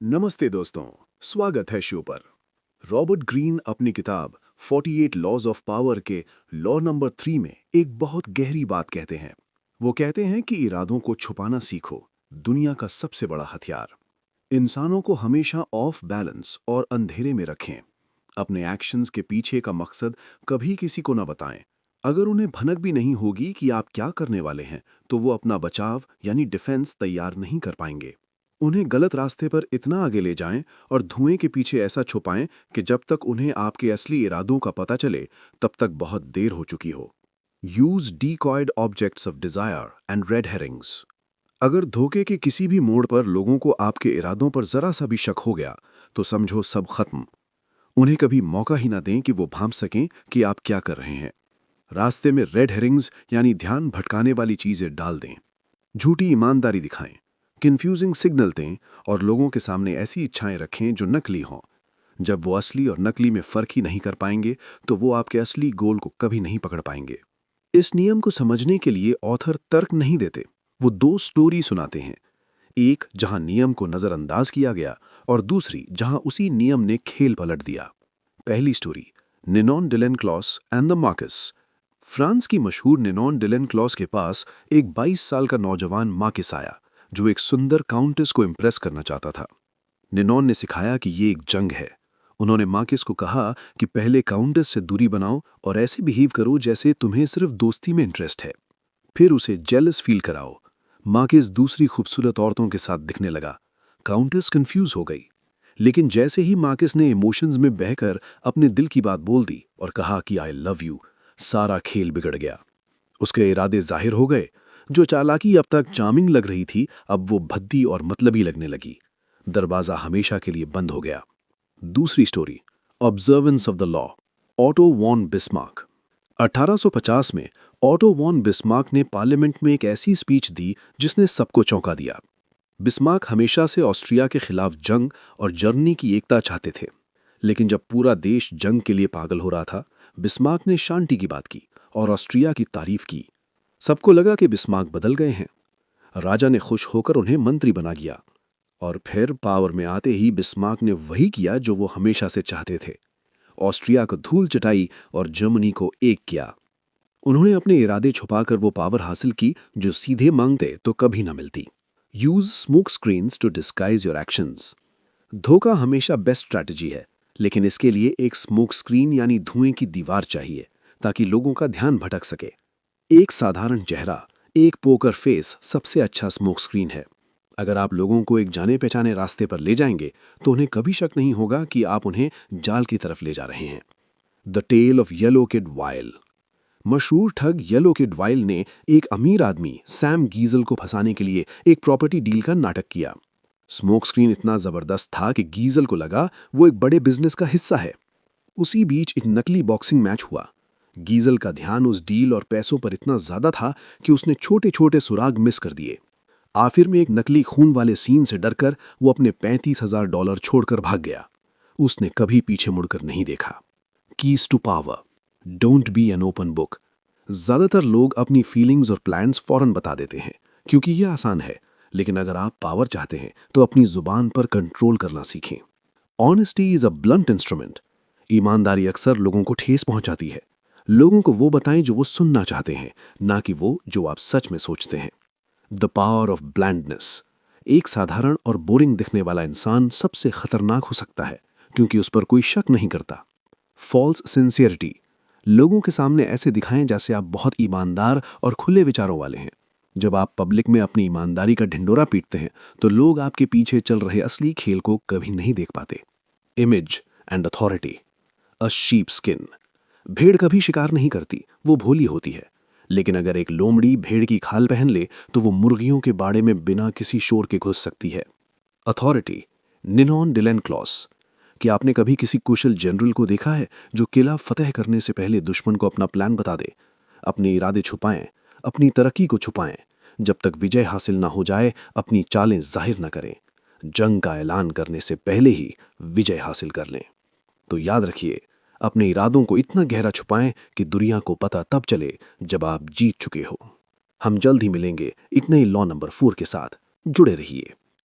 नमस्ते दोस्तों, स्वागत है शो पर। रॉबर्ट ग्रीन अपनी किताब 48 लॉज ऑफ पावर के लॉ नंबर 3 में एक बहुत गहरी बात कहते हैं। वो कहते हैं कि इरादों को छुपाना सीखो, दुनिया का सबसे बड़ा हथियार। इंसानों को हमेशा ऑफ बैलेंस और अंधेरे में रखें। अपने एक्शंस के पीछे का मकसद कभी किसी को न बताएं। अगर उन्हें भनक भी नहीं होगी कि आप क्या करने वाले हैं, तो वो अपना बचाव यानी डिफेंस तैयार नहीं कर पाएंगे। उन्हें गलत रास्ते पर इतना आगे ले जाएं और धुएं के पीछे ऐसा छुपाएं कि जब तक उन्हें आपके असली इरादों का पता चले, तब तक बहुत देर हो चुकी हो। Use decoyed objects of desire and red Hering's. अगर धोखे के किसी भी मोड़ पर लोगों को आपके इरादों पर जरा सा भी शक हो गया, तो समझो सब खत्म। उन्हें कभी मौका ही ना दें कि वो भांप सकें कि आप क्या कर रहे हैं। रास्ते में रेड हेरिंग्स यानी ध्यान भटकाने वाली चीजें डाल दें। झूठी ईमानदारी दिखाएं, कंफ्यूजिंग सिग्नल दें और लोगों के सामने ऐसी इच्छाएं रखें जो नकली हों। जब वो असली और नकली में फर्क ही नहीं कर पाएंगे, तो वो आपके असली गोल को कभी नहीं पकड़ पाएंगे। इस नियम को समझने के लिए ऑथर तर्क नहीं देते, वो दो स्टोरी सुनाते हैं। एक जहां नियम को नजरअंदाज किया गया और दूसरी जहां उसी नियम ने खेल पलट दिया। पहली story, Ninon de Lenclos and the Marcus. France की मशहूर निनॉन डिलेन क्लॉस के पास एक 22 साल का नौजवान मार्कस आया, जो एक सुंदर काउंटेस को इम्प्रेस करना चाहता था। निनॉन ने सिखाया कि ये एक जंग है। उन्होंने मार्कस को कहा कि पहले काउंटेस से दूरी बनाओ और ऐसे बिहेव करो जैसे तुम्हें सिर्फ दोस्ती में इंटरेस्ट है। फिर उसे जेलस फील कराओ। मार्कस दूसरी खूबसूरत औरतों के साथ दिखने लगा। काउंटेस कंफ्यूज हो गई, लेकिन जैसे ही मार्कस ने इमोशंस में बहकर अपने दिल की बात बोल दी और कहा कि आई लव यू, सारा खेल बिगड़ गया। उसके इरादे जाहिर हो गए। जो चालाकी अब तक चार्मिंग लग रही थी, अब वो भद्दी और मतलबी लगने लगी। दरवाजा हमेशा के लिए बंद हो गया। दूसरी story, observance of the law, Otto von Bismarck. 1850 में ऑटो वॉन बिस्मार्क ने पार्लियामेंट में एक ऐसी स्पीच दी जिसने सबको चौंका दिया। बिस्मार्क हमेशा से ऑस्ट्रिया के खिलाफ जंग और जर्मनी की एकता चाहते थे, लेकिन जब पूरा देश जंग के लिए पागल हो रहा था, बिस्मार्क ने शांति की बात की और ऑस्ट्रिया की तारीफ की। सबको लगा कि बिस्मार्क बदल गए हैं। राजा ने खुश होकर उन्हें मंत्री बना दिया और फिर पावर में आते ही बिस्मार्क ने वही किया जो वो हमेशा से चाहते थे। ऑस्ट्रिया को धूल चटाई और जर्मनी को एक किया। उन्होंने अपने इरादे छुपाकर वो पावर हासिल की जो सीधे मांगते तो कभी ना मिलती। Use smoke screens to disguise your actions. धोखा हमेशा बेस्ट स्ट्रैटेजी है, लेकिन इसके लिए एक स्मोक स्क्रीन यानी धुएं की दीवार चाहिए ताकि लोगों का ध्यान भटक सके। एक साधारण चेहरा, एक पोकर फेस सबसे अच्छा स्मोक स्क्रीन है। अगर आप लोगों को एक जाने पहचाने रास्ते पर ले जाएंगे, तो उन्हें कभी शक नहीं होगा कि आप उन्हें जाल की तरफ ले जा रहे हैं। The tale of Yellow Kid Weil. मशहूर ठग येलो किड वाइल ने एक अमीर आदमी सैम गीजल को फंसाने के लिए एक प्रॉपर्टी डील का नाटक किया। स्मोक स्क्रीन इतना जबरदस्त था कि गीजल को लगा वो एक बड़े बिजनेस का हिस्सा है। उसी बीच एक नकली बॉक्सिंग मैच हुआ। गीजल का ध्यान उस डील और पैसों पर इतना ज्यादा था कि उसने छोटे छोटे सुराग मिस कर दिए। आखिर में एक नकली खून वाले सीन से डरकर वो अपने $35,000 छोड़कर भाग गया। उसने कभी पीछे मुड़कर नहीं देखा। Keys to power, don't be an open book. ज्यादातर लोग अपनी फीलिंग्स और प्लान्स फौरन बता देते हैं क्योंकि यह आसान है, लेकिन अगर आप पावर चाहते हैं तो अपनी जुबान पर कंट्रोल करना सीखें। Honesty is a blunt instrument. ईमानदारी अक्सर लोगों को ठेस पहुंचाती है। लोगों को वो बताएं जो वो सुनना चाहते हैं, ना कि वो जो आप सच में सोचते हैं। The power of blindness. एक साधारण और बोरिंग दिखने वाला इंसान सबसे खतरनाक हो सकता है क्योंकि उस पर कोई शक नहीं करता। False sincerity. लोगों के सामने ऐसे दिखाएं जैसे आप बहुत ईमानदार और खुले विचारों वाले हैं। जब आप पब्लिक में अपनी ईमानदारी का ढिंडोरा पीटते हैं, तो लोग आपके पीछे चल रहे असली खेल को कभी नहीं देख पाते। Image and authority. A sheep skin. भेड़ कभी शिकार नहीं करती, वो भोली होती है। लेकिन अगर एक लोमड़ी भेड़ की खाल पहन ले, तो वो मुर्गियों के बाड़े में बिना किसी शोर के घुस सकती है। अथॉरिटी। निनॉन डिलेन क्लॉस। क्या आपने कभी किसी कुशल जनरल को देखा है जो किला फतेह करने से पहले दुश्मन को अपना प्लान बता दे? अपने इरादे छुपाएं, अपनी तरक्की को छुपाएं। जब तक विजय हासिल ना हो जाए, अपनी चालें जाहिर न करें। जंग का ऐलान करने से पहले ही विजय हासिल कर लें। तो याद रखिए, अपने इरादों को इतना गहरा छुपाएं कि दुनिया को पता तब चले जब आप जीत चुके हो। हम जल्द ही मिलेंगे एक नई लॉ नंबर 4 के साथ। जुड़े रहिए।